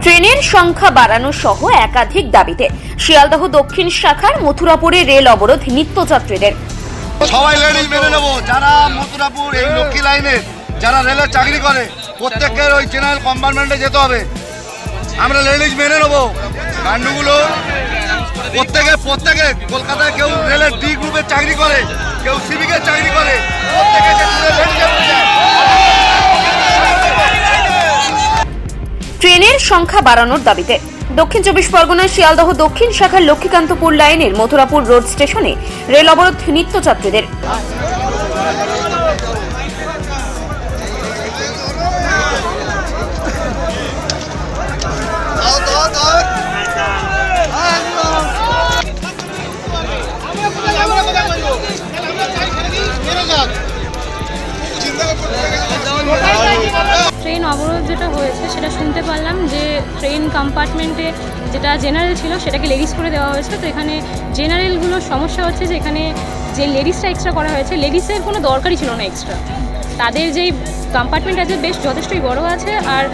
ট্রেনের সংখ্যা বাড়ানো সহ একাধিক দাবিতে শিয়ালদহ দক্ষিণ শাখার মথুরাপুরে রেল অবরোধ নিত্যযাত্রীদের। সবাই লেডিজ মেনে নেবো, যারা মথুরাপুর এই লক্ষ্মী লাইনের যারা রেলের চাকরি করে প্রত্যেকের ওই জেনারেল কম্পার্টমেন্টে যেতে হবে। আমরা লেডিজ মেনে নেবো। কাণ্ডগুলো প্রত্যেকে কলকাতায় কেউ রেলের ডি গ্রুপের চাকরি করে, কেউ সিভিকের চাকরি করে, প্রত্যেকে ট্রেনের সংখ্যা বাড়ানোর দাবিতে দক্ষিণ চব্বিশ পরগনার শিয়ালদহ দক্ষিণ শাখার লক্ষ্মীকান্তপুর লাইনের মথুরাপুর রোড স্টেশনে রেল অবরোধ নিত্যযাত্রীদের। ট্রেন অবরোধ যেটা হয়েছে সেটা শুনতে পারলাম যে ট্রেন কম্পার্টমেন্টে যেটা জেনারেল ছিল সেটাকে লেডিস করে দেওয়া হয়েছে। তো এখানে জেনারেলগুলোর সমস্যা হচ্ছে যে এখানে যে লেডিসটা এক্সট্রা করা হয়েছে, লেডিসের কোনো দরকারই ছিল না এক্সট্রা। তাদের যেই কম্পার্টমেন্ট আছে বেশ যথেষ্টই বড় আছে, আর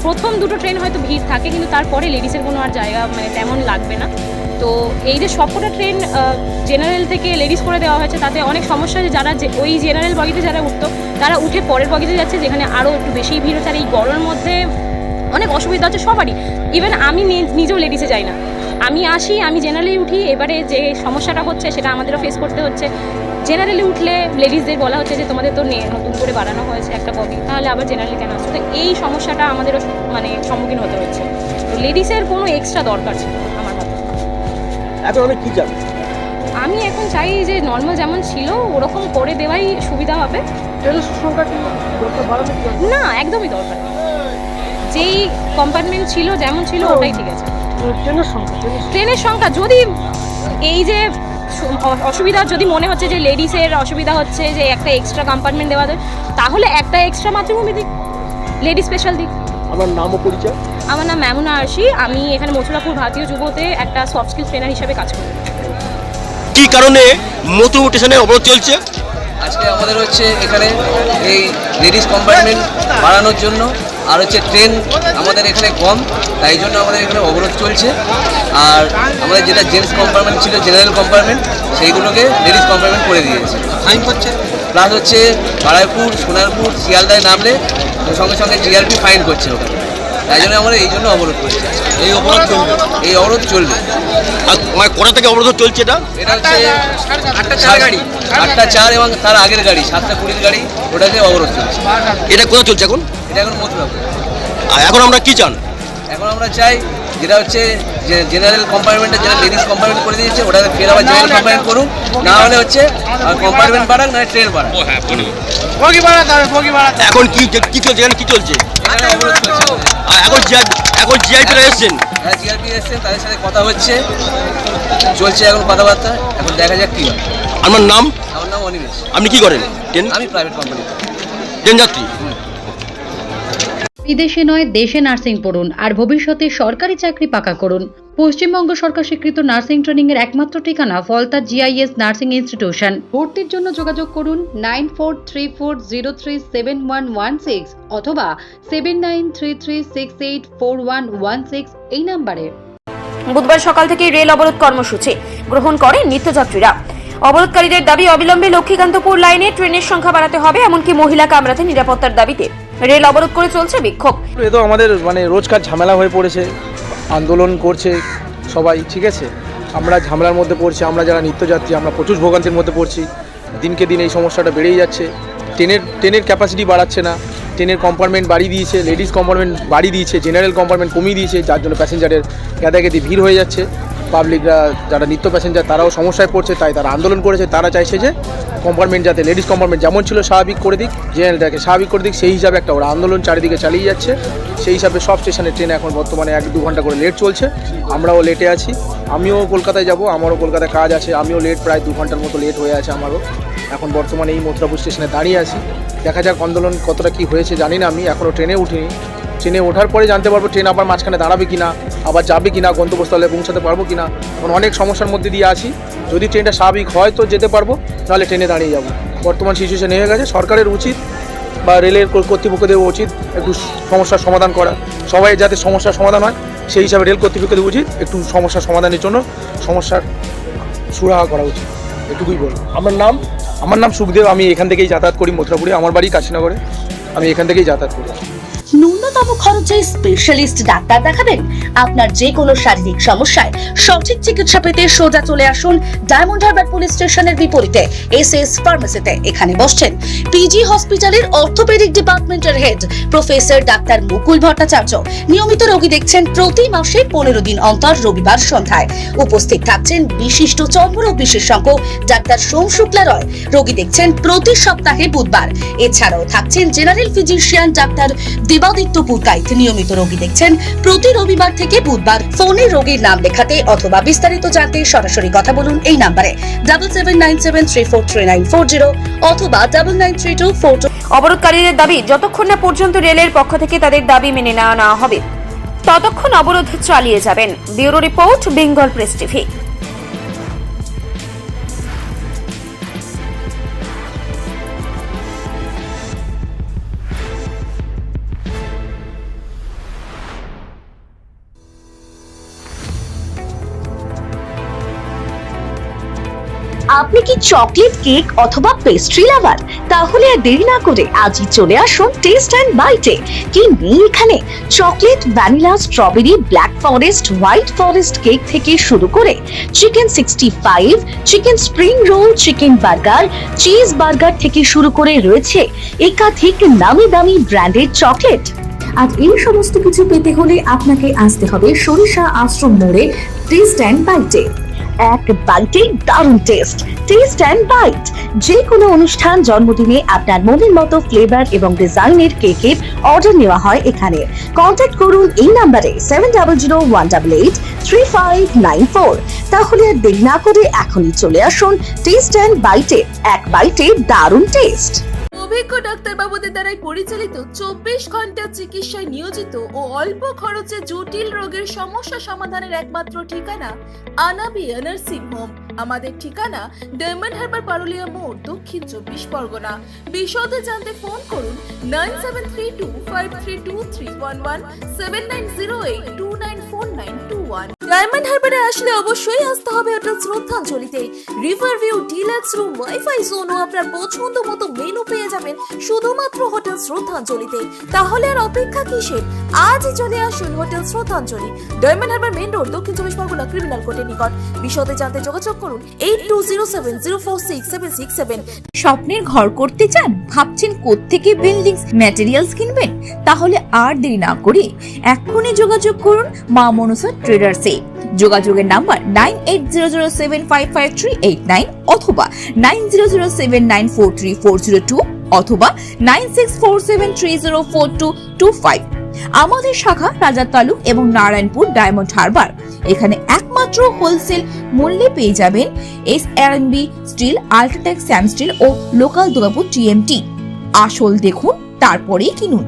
প্রথম দুটো ট্রেন হয়তো ভিড় থাকে, কিন্তু তারপরে লেডিসের কোনো আর জায়গা তেমন লাগবে না। তো এই যে সবকটা ট্রেন জেনারেল থেকে লেডিস করে দেওয়া হয়েছে, তাতে অনেক সমস্যা আছে। যারা ওই জেনারেল বগিতে যারা উঠতো তারা উঠে পরের বগিতে যাচ্ছে, যেখানে আরও একটু বেশি ভিড় হচ্ছে। আর এই গরমের মধ্যে অনেক অসুবিধা হচ্ছে সবারই। ইভেন আমি নিজেও লেডিসে যাই না, আমি আসি, আমি জেনারেলি উঠি। এবারে যে সমস্যাটা হচ্ছে সেটা আমাদেরও ফেস করতে হচ্ছে। জেনারেলি উঠলে লেডিসদের বলা হচ্ছে যে তোমাদের তো নতুন করে বাড়ানো হয়েছে একটা বগি, তাহলে আবার জেনারেলি কেন আসছে? তো এই সমস্যাটা আমাদেরও সম্মুখীন হতে হচ্ছে। তো লেডিসের কোনো এক্সট্রা দরকার ছিল আমার মতে। এখন আমি কি জানি, আমি এখন চাই যে নর্মাল যেমন ছিল ওরকম করে দেওয়াই সুবিধা হবে। না, একদমই দরকার নেই। যেই কম্পার্টমেন্ট ছিল যেমন ছিল ওটাই ঠিক আছে। ট্রেনের সংখ্যা যদি এই যে অসুবিধা যদি মনে হচ্ছে যে লেডিসের অসুবিধা হচ্ছে যে একটা এক্সট্রা কম্পার্টমেন্ট দেওয়া যায়, তাহলে একটা এক্সট্রা মাতৃভূমি দিক, লেডিস স্পেশাল দিক। আমার নাম ও পরিচয়? আমার নাম মেমুনা আরশি। আমি এখানে মথুরাপুর ভারতীয় যুবতে একটা সফট স্কিল ট্রেনার হিসেবে কাজ করি। কি কারণে মথুরাপুর স্টেশনে অবরোধ চলছে? আজকে আমাদের হচ্ছে এখানে এই লেডিস কম্পার্টমেন্ট বাড়ানোর জন্য, আর হচ্ছে ট্রেন আমাদের এখানে কম, তাই জন্য আমাদের এখানে অবরোধ চলছে। আর আমাদের যেটা জেন্টস কম্পার্টমেন্ট ছিল জেনারেল কম্পার্টমেন্ট, সেইগুলোকে লেডিস কম্পার্টমেন্ট করে দিয়েছে। ফাইন করছে, প্লাস হচ্ছে বারাইপুর, সোনারপুর, শিয়ালদায় নামলে সঙ্গে সঙ্গে জিআরপি ফাইন করছে ওখানে। তাই জন্য আমরা এই জন্য অবরোধ করছি। এই অবরোধ চলবে। আর কোথা থেকে অবরোধ চলছে এটা? এটা হচ্ছে 8টা 4 এবং তার আগের গাড়ি 7টা 20 গাড়ি, ওটাতে অবরোধ চলছে। এটা কোথায় চলছে এখন? এটা এখন মথুরাপুর। আর এখন আমরা কি চান? এখন আমরা চাই যেটা হচ্ছে যে জেনারেল কম্পার্টমেন্টে যেটা লেডিস কম্পার্টমেন্ট করে দিয়েছে ওটাকে ফের আবার জেনারেল কম্পার্টমেন্ট করুক, না হলে হচ্ছে কম্পার্টমেন্ট বাড়াক, না ট্রেন বাড়াক। এখন কি চলছে? এখানে কি চলছে? এখানে অবরোধ চলছে। আর এখন জিআইপিরা এসেছেন? হ্যাঁ, জিআরপি এসছেন, তাদের সাথে কথা হচ্ছে, চলছে এখন কথাবার্তা। এখন দেখা যাক কি হয়। আমার নাম? আমার নাম অনিমেষ। আপনি কি করেন? ট্রেন? আমি প্রাইভেট কোম্পানি ট্রেন যাত্রী। বিদেশে নয় দেশে নার্সিং পড়ুন আর ভবিষ্যতে সরকারি চাকরি পাকা করুন। পশ্চিমবঙ্গ সরকার স্বীকৃত নার্সিং ট্রেনিং এর একমাত্র ঠিকানা ফলতা জিআইএস নার্সিং ইনস্টিটিউশন। ভর্তির জন্য যোগাযোগ করুন 9434037116 অথবা 7933684116 এই নম্বরে। বুধবার সকাল থেকে রেল অবরোধ কর্মসূচি গ্রহণ করেন নিত্যযাত্রীরা। অবরোধকারীদের দাবি অবিলম্বে লক্ষ্মীকান্তপুর লাইনে ট্রেনের সংখ্যা বাড়াতে হবে, এমনকি মহিলা কামরাতে নিরাপত্তার দাবিতে রেল অবরোধ করে চলছে বিক্ষোভ। এ তো আমাদের রোজকার ঝামেলা হয়ে পড়েছে, আন্দোলন করছে সবাই, ঠিক আছে। আমরা ঝামেলার মধ্যে পড়ছি, আমরা যারা নিত্যযাত্রী আমরা প্রচুর ভোগান্তির মধ্যে পড়ছি। দিনকে দিন এই সমস্যাটা বেড়েই যাচ্ছে। ট্রেনের ক্যাপাসিটি বাড়াচ্ছে না, ট্রেনের কম্পার্টমেন্ট বাড়িয়ে দিয়েছে, লেডিস কম্পার্টমেন্ট বাড়িয়ে দিয়েছে, জেনারেল কম্পার্টমেন্ট কমিয়ে দিয়েছে, যার জন্য প্যাসেঞ্জারের গাদাগাদি ভিড় হয়ে যাচ্ছে। পাবলিকরা যারা নিত্য প্যাসেঞ্জার তারাও সমস্যায় পড়ছে, তাই তারা আন্দোলন করেছে। তারা চাইছে যে কম্পার্টমেন্ট যাতে লেডিস কম্পার্টমেন্ট যেমন ছিল স্বাভাবিক করে দিক, জেনারেলটাকে স্বাভাবিক করে দিক, সেই হিসাবে একটা ওরা আন্দোলন চারিদিকে চালিয়ে যাচ্ছে। সেই হিসাবে সব স্টেশনে ট্রেন এখন বর্তমানে 1-2 ঘন্টা করে লেট চলছে। আমরাও লেটে আছি, আমিও কলকাতায় যাব, আমারও কলকাতায় কাজ আছে, আমিও লেট, প্রায় 2 ঘন্টার মতো লেট হয়ে আছে আমারও। এখন বর্তমানে এই মথুরাপুর স্টেশনে দাঁড়িয়ে আছি, দেখা যাক আন্দোলন কতটা কী হয়েছে জানি না, আমি এখনও ট্রেনে উঠিনি। ট্রেনে ওঠার পরে জানতে পারবো ট্রেন আবার মাঝখানে দাঁড়াবে কিনা, আবার যাবে কিনা, গন্তব্যস্থলে পৌঁছাতে পারবো কিনা। এখন অনেক সমস্যার মধ্যে দিয়ে আছি, যদি ট্রেনটা স্বাভাবিক হয় তো যেতে পারবো, নাহলে ট্রেনে দাঁড়িয়ে যাবো। বর্তমান সিচুয়েশন হয়ে গেছে, সরকারের উচিত বা রেলের কর্তৃপক্ষদের উচিত একটু সমস্যার সমাধান করা, সবাই যাতে সমস্যার সমাধান হয় সেই হিসাবে রেল কর্তৃপক্ষদের উচিত একটু সমস্যার সমাধানের জন্য সমস্যার সুরাহা করা উচিত, এটুকুই বলবো। আমার নাম সুখদেব, আমি এখান থেকেই যাতায়াত করি মথুরাপুরে, আমার বাড়ি কাশীনগরে, আমি এখান থেকেই যাতায়াত করি। ন্যূনতম খরচে স্পেশালিস্ট ডাক্তার দেখাবেন? আপনার যে কোনো শারীরিক সমস্যায় সঠিক চিকিৎসা পেতে সোজা চলে আসুন ডায়মন্ড হারবার পুলিশ স্টেশনের বিপরীতে এসএস ফার্মেসিতে। এখানে বসছেন পিজি হসপিটালের অর্থোপেডিক ডিপার্টমেন্টের হেড প্রফেসর ডাক্তার মুকুল ভট্টাচার্য। নিয়মিত রোগী দেখছেন প্রতি মাসে 15 দিন অন্তর রবিবার সন্ধ্যায়। উপস্থিত থাকছেন বিশিষ্ট চর্মরোগ বিশেষজ্ঞ ডাক্তার সোম শুক্লা রয়। রোগী দেখছেন প্রতি সপ্তাহে বুধবার। এছাড়াও থাকছেন general physician doctor Debaditya Purkait. নিয়মিত রোগী দেখছেন প্রতি রবিবার থেকে বুধবার। ফোনে রোগীর নাম লেখাতে অথবা বিস্তারিত জানতে সরাসরি কথা বলুন এই নম্বরে 7797343940 অথবা 993242। অবরোধকারীদের দাবি, যতক্ষণ না পর্যন্ত রেলের পক্ষ থেকে তাদের দাবি মেনে নেওয়া হবে ততক্ষণ অবরোধ চালিয়ে যাবেন। Bureau report, Bengal press TV. আপনি কি চকলেট কেক অথবা পেস্ট্রি লাভার? তাহলে আর দেরি না করে আজই চলে আসুন টেস্ট অ্যান্ড বাইটে। কি নেই এখানে? Chocolate, vanilla, strawberry, black forest, white forest cake থেকে শুরু করে chicken 65, chicken spring roll, chicken burger, cheese burger থেকে শুরু করে রয়েছে একাধিক নামি দামি ব্র্যান্ডের চকলেট। আর এই সমস্ত কিছু পেতে হলে আপনাকে আসতে হবে সরিষা আশ্রম মোড়ে টেস্ট অ্যান্ড বাইটে। এক বাইটে দারুণ টেস্ট। টেস্ট অ্যান্ড বাইট, যে কোনো অনুষ্ঠান, জন্মদিনে আপনার মনের মতো ফ্লেভার এবং ডিজাইনের কেকের অর্ডার নেওয়া হয় এখানে। কন্ট্যাক্ট করুন এই নাম্বারে 7001883594। তাহলে আর দেরি না করে এখনই চলে আসুন টেস্ট অ্যান্ড বাইটে। এক বাইটে দারুণ টেস্ট। অভিজ্ঞ ডাক্তারবাবুদের দ্বারাই পরিচালিত 24 ঘন্টা চিকিৎসায় নিয়োজিত ও অল্প খরচে জটিল রোগের সমস্যা সমাধানের একমাত্র ঠিকানা আনাবিয়া নার্সিং হোম। আমাদের ঠিকানা ডায়মন্ড হারবার পারুলিয়া মোড়, দক্ষিণ 24 পরগনা। বিশদে জানতে ফোন করুন 9732532311, 7908294921। ডায়মন্ড হারবারে আসলে অবশ্যই আসতে হবে হোটেল শ্রদ্ধাঞ্জলিতে। River view, deluxe room, wifi zone ও আপনার পছন্দ মতো মেনু পেয়ে যাবেন শুধুমাত্র হোটেল শ্রদ্ধাঞ্জলিতে। তাহলে আর অপেক্ষা কিসের? আজই চলে আসুন হোটেল শ্রদ্ধাঞ্জলি, ডায়মন্ড হারবার মেইন রোড, দক্ষিণ 24 পরগনা, ক্রিমিনাল কোর্টের নিকট। বিশদে জানতে যোগাযোগ করুন 8207046767। স্বপ্নের ঘর করতে চান? ভাবছেন কোত্থেকে বিল্ডিং ম্যাটেরিয়ালস কিনবেন? তাহলে আর দেরি না করে এক্ষুনি যোগাযোগ করুন মা মনসা ট্রেডার্সে। যোগাযোগের নাম্বার 9800755389 অথবা 9007943402 অথবা 9647304225। আমাদের শাখা রাজা তালুক এবং নারায়ণপুর ডায়মন্ড হারবার। এখানে একমাত্র হোলসেল মূল্যে পেয়ে যাবেন SRMB steel, UltraTech, Shyam steel ও লোকাল দুর্গাপুর TMT। আসল দেখুন, তারপরেই কিনুন।